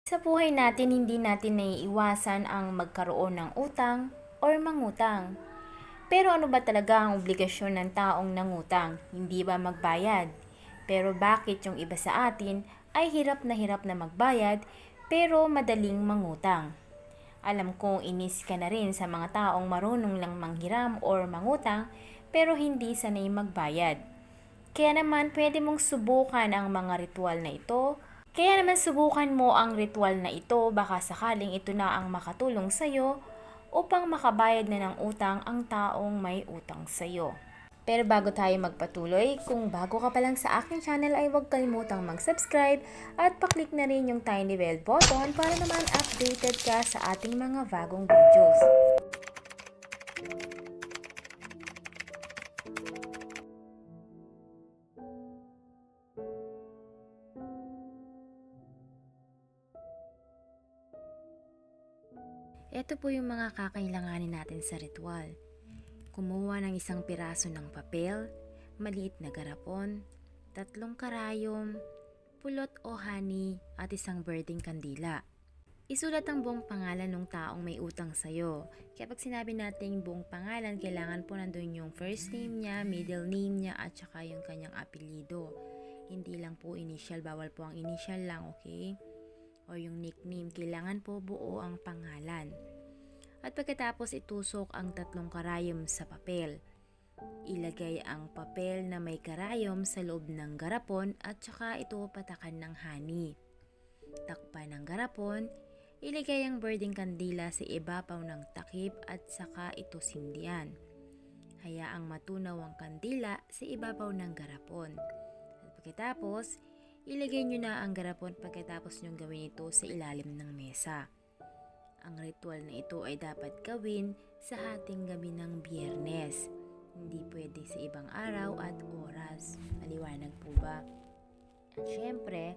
Sa buhay natin, hindi natin naiiwasan ang magkaroon ng utang or mangutang. Pero ano ba talaga ang obligasyon ng taong nangutang? Hindi ba magbayad? Pero bakit yung iba sa atin ay hirap na magbayad pero madaling mangutang? Alam kong inis ka na rin sa mga taong marunong lang manghiram or mangutang pero hindi sanay magbayad. Kaya naman pwede mong subukan ang mga ritual na ito. Kaya naman subukan mo ang ritual na ito, baka sakaling ito na ang makatulong sa'yo upang makabayad na ng utang ang taong may utang sa'yo. Pero bago tayo magpatuloy, kung bago ka pa lang sa aking channel ay huwag kalimutang mag-subscribe at paklik na rin yung tiny bell button para naman updated ka sa ating mga bagong videos. Ito po yung mga kakailanganin natin sa ritual. Kumuha ng isang piraso ng papel, maliit na garapon, 3 karayom, pulot o honey at isang birding kandila. Isulat ang buong pangalan ng taong may utang sa'yo. Kapag sinabi natin buong pangalan, kailangan po nandun yung first name niya, middle name niya at saka yung kanyang apelyido. Hindi lang po initial, bawal po ang initial lang, okay? O yung nickname, kailangan po buo ang pangalan. At pagkatapos itusok ang 3 karayom sa papel. Ilagay ang papel na may karayom sa loob ng garapon at saka ito patakan ng honey. Takpan ng garapon, ilagay ang birding kandila sa ibabaw ng takip at saka ito sindihan. Hayaang matunaw ang kandila sa ibabaw ng garapon. At pagkatapos, ilagay nyo na ang garapon pagkatapos nyong gawin ito sa ilalim ng mesa. Ang ritual na ito ay dapat gawin sa hating gabi ng Biyernes. Hindi pwede sa ibang araw at oras. Maliwanag po ba? At syempre,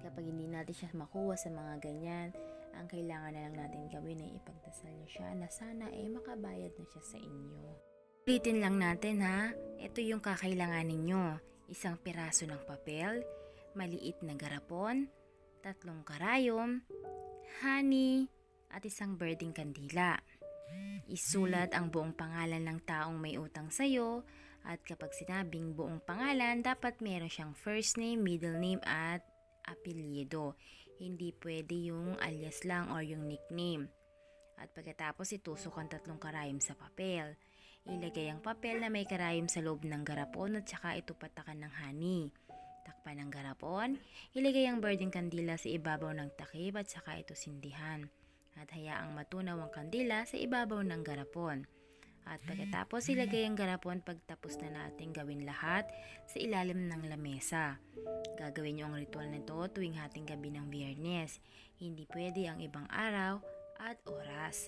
kapag hindi natin siya makuha sa mga ganyan, ang kailangan na lang natin gawin ay ipagdasal niyo siya na sana makabayad na siya sa inyo. Ulitin lang natin ha, ito yung kakailangan ninyo. Isang piraso ng papel, maliit na garapon, 3 karayom, honey, at isang birding kandila. Isulat ang buong pangalan ng taong may utang sa'yo at kapag sinabing buong pangalan, dapat meron siyang first name, middle name at apelyido. Hindi pwede yung alias lang or yung nickname. At pagkatapos itusok ang 3 karayom sa papel. Ilagay ang papel na may karayom sa loob ng garapon at saka ito patakan ng honey. Takpan ng garapon, ilagay ang birding kandila sa ibabaw ng takip at saka ito sindihan. At hayaang matunaw ang kandila sa ibabaw ng garapon. At pagkatapos ilagay ang garapon pagtapos na natin gawin lahat sa ilalim ng lamesa. Gagawin nyo ang ritual na ito tuwing hating gabi ng Biyernes. Hindi pwede ang ibang araw at oras.